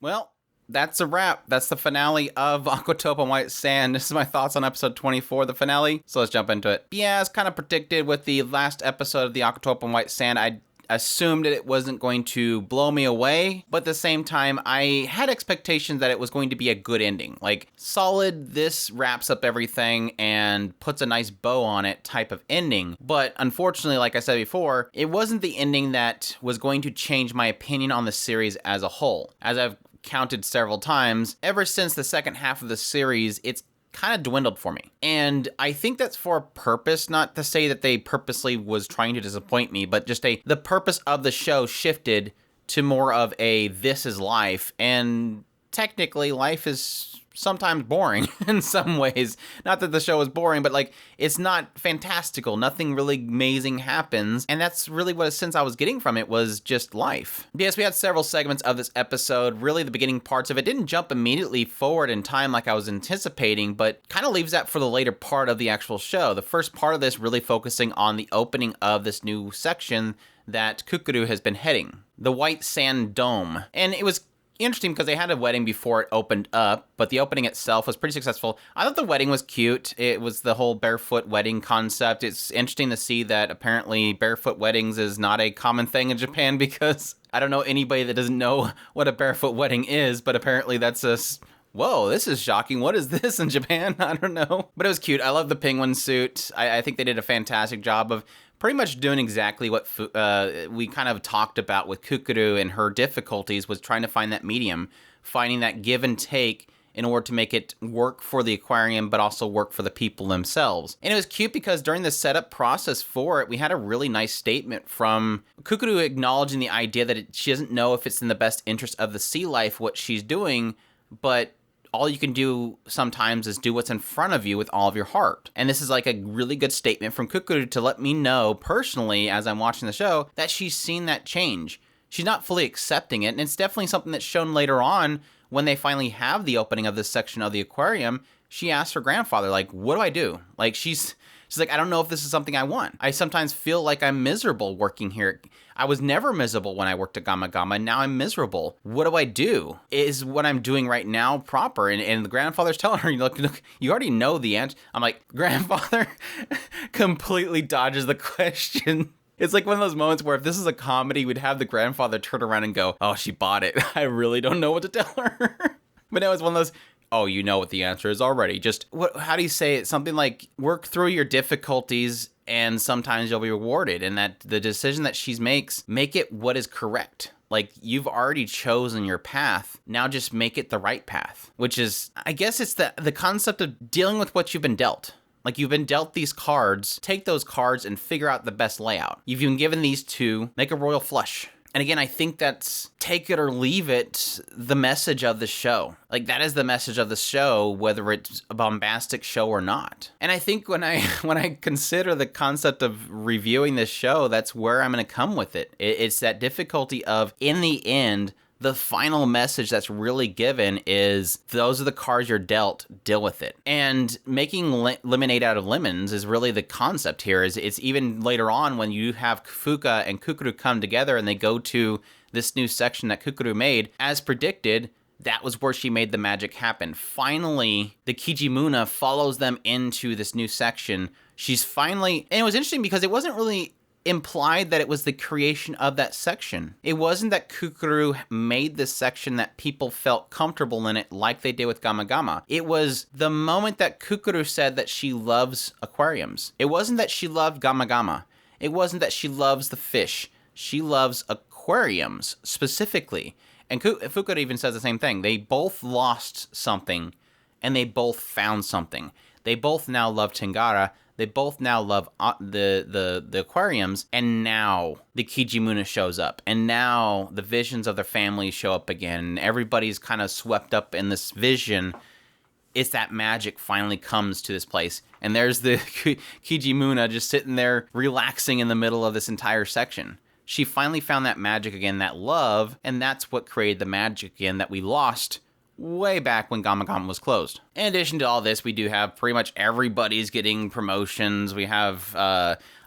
Well, that's a wrap. That's the finale of Aquatope on White Sand. This is my thoughts on episode 24, the finale. So let's jump into it. Yeah, as kind of predicted with the last episode of the Aquatope on White Sand, I assumed that it wasn't going to blow me away, but at the same time, I had expectations that it was going to be a good ending. Like, solid, this wraps up everything and puts a nice bow on it type of ending. But unfortunately, like I said before, it wasn't the ending that was going to change my opinion on the series as a whole. As I've counted several times, ever since the second half of the series, it's kind of dwindled for me. And I think that's for a purpose, not to say that they purposely was trying to disappoint me, but just the purpose of the show shifted to more of a this is life, and technically life is sometimes boring in some ways. Not that the show is boring, but like, it's not fantastical. Nothing really amazing happens. And that's really what a sense I was getting from it, was just life. Yes, we had several segments of this episode. Really, the beginning parts of it didn't jump immediately forward in time like I was anticipating, but kind of leaves that for the later part of the actual show. The first part of this really focusing on the opening of this new section that Kukuru has been heading, the White Sand Dome. And it was interesting because they had a wedding before it opened up, but the opening itself was pretty successful. I thought the wedding was cute. It was the whole barefoot wedding concept. It's interesting to see that apparently barefoot weddings is not a common thing in Japan, because I don't know anybody that doesn't know what a barefoot wedding is, but apparently that's whoa, this is shocking. What is this in Japan? I don't know. But it was cute. I love the penguin suit. I think they did a fantastic job of pretty much doing exactly what we kind of talked about with Kukuru and her difficulties, was trying to find that medium, finding that give and take in order to make it work for the aquarium, but also work for the people themselves. And it was cute because during the setup process for it, we had a really nice statement from Kukuru acknowledging the idea that she doesn't know if it's in the best interest of the sea life what she's doing, but all you can do sometimes is do what's in front of you with all of your heart. And this is like a really good statement from Kukuru to let me know personally, as I'm watching the show, that she's seen that change. She's not fully accepting it, and it's definitely something that's shown later on when they finally have the opening of this section of the aquarium. She asks her grandfather, like, what do I do? Like, she's like, I don't know if this is something I want. I sometimes feel like I'm miserable working here. I was never miserable when I worked at Gama Gama. Now I'm miserable. What do I do? Is what I'm doing right now proper? And the grandfather's telling her, look, you already know the answer. I'm like, grandfather completely dodges the question. It's like one of those moments where if this is a comedy, we'd have the grandfather turn around and go, oh, she bought it. I really don't know what to tell her. But no, it's one of those, oh, you know what the answer is already. Just, how do you say it? Something like, work through your difficulties and sometimes you'll be rewarded. And that the decision that she makes, make it what is correct. Like, you've already chosen your path. Now just make it the right path. Which is, I guess it's the concept of dealing with what you've been dealt. Like, you've been dealt these cards, take those cards and figure out the best layout. You've been given these two, make a royal flush. And again, I think that's take it or leave it, the message of the show. Like, that is the message of the show, whether it's a bombastic show or not. And I think when I consider the concept of reviewing this show, that's where I'm going to come with it. It's that difficulty of, in the end, the final message that's really given is, those are the cards you're dealt, deal with it. And making lemonade out of lemons is really the concept here. It's even later on when you have Fuka and Kukuru come together and they go to this new section that Kukuru made. As predicted, that was where she made the magic happen. Finally, the Kijimuna follows them into this new section. She's finally, and it was interesting because it wasn't really implied that it was the creation of that section. It wasn't that Kukuru made this section that people felt comfortable in it like they did with Gama Gama. It was the moment that Kukuru said that she loves aquariums. It wasn't that she loved Gama Gama. It wasn't that she loves the fish. She loves aquariums specifically. And Fukuda even says the same thing. They both lost something and they both found something. They both now love Tengara. They both now love the aquariums, and now the Kijimuna shows up, and now the visions of their families show up again, and everybody's kind of swept up in this vision. It's that magic finally comes to this place, and there's the Kijimuna just sitting there relaxing in the middle of this entire section. She finally found that magic again, that love, and that's what created the magic again that we lost way back when Gama Gama was closed. In addition to all this, we do have pretty much everybody's getting promotions. We have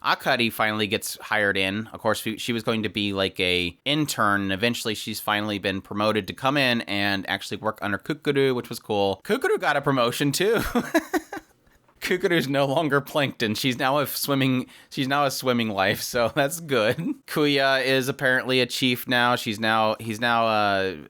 Akari finally gets hired in. Of course, she was going to be like a intern, and eventually she's finally been promoted to come in and actually work under Kukuru, which was cool. Kukuru got a promotion too. Kukuru's no longer plankton. She's now a swimming life, so that's good. Kuya is apparently a chief now. He's now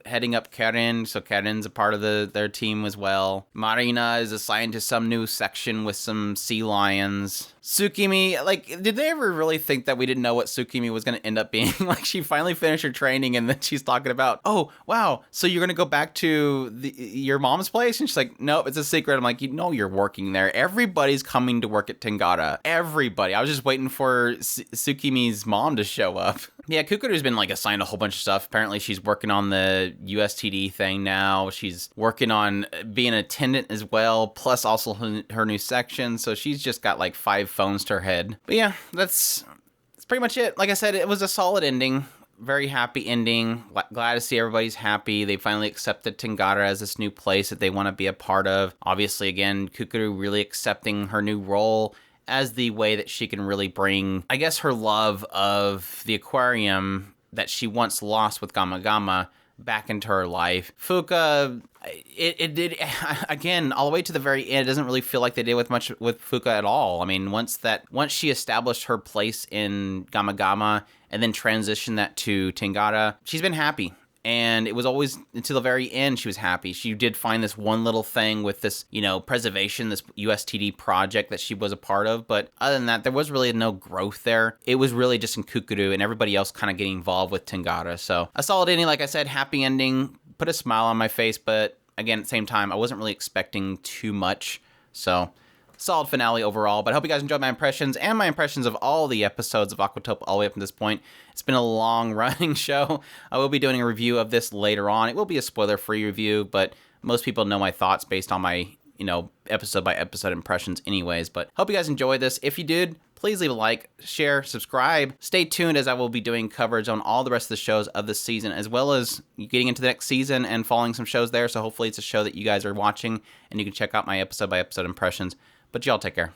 heading up Karen, so Karen's a part of their team as well. Marina is assigned to some new section with some sea lions. Tsukimi, like, did they ever really think that we didn't know what Tsukimi was going to end up being? Like, she finally finished her training, and then she's talking about, oh, wow, so you're going to go back to your mom's place? And she's like, nope, it's a secret. I'm like, you know you're working there. Everybody's coming to work at Tengara. Everybody. I was just waiting for Tsukimi's mom to show up. Yeah, Kukuru's been, like, assigned a whole bunch of stuff. Apparently, she's working on the USTD thing now. She's working on being an attendant as well, plus also her new section. So she's just got, like, 5 phones to her head. But yeah, that's pretty much it. Like I said, it was a solid ending. Very happy ending. Glad to see everybody's happy. They finally accepted Tengara as this new place that they want to be a part of. Obviously, again, Kukuru really accepting her new role as the way that she can really bring, I guess, her love of the aquarium that she once lost with Gama Gama back into her life. Fuka, it did, again, all the way to the very end, it doesn't really feel like they did much with Fuka at all. I mean, once she established her place in Gama Gama and then transitioned that to Tengara, she's been happy. And it was always, until the very end, she was happy. She did find this one little thing with this, preservation, this USTD project that she was a part of. But other than that, there was really no growth there. It was really just in Kukuru and everybody else kind of getting involved with Tengara. So a solid ending, like I said, happy ending, put a smile on my face. But again, at the same time, I wasn't really expecting too much. So solid finale overall, but I hope you guys enjoyed my impressions and my impressions of all the episodes of Aquatope all the way up to this point. It's been a long-running show. I will be doing a review of this later on. It will be a spoiler-free review, but most people know my thoughts based on my, episode-by-episode impressions anyways. But hope you guys enjoyed this. If you did, please leave a like, share, subscribe. Stay tuned as I will be doing coverage on all the rest of the shows of this season, as well as getting into the next season and following some shows there. So hopefully it's a show that you guys are watching, and you can check out my episode-by-episode impressions. But y'all take care.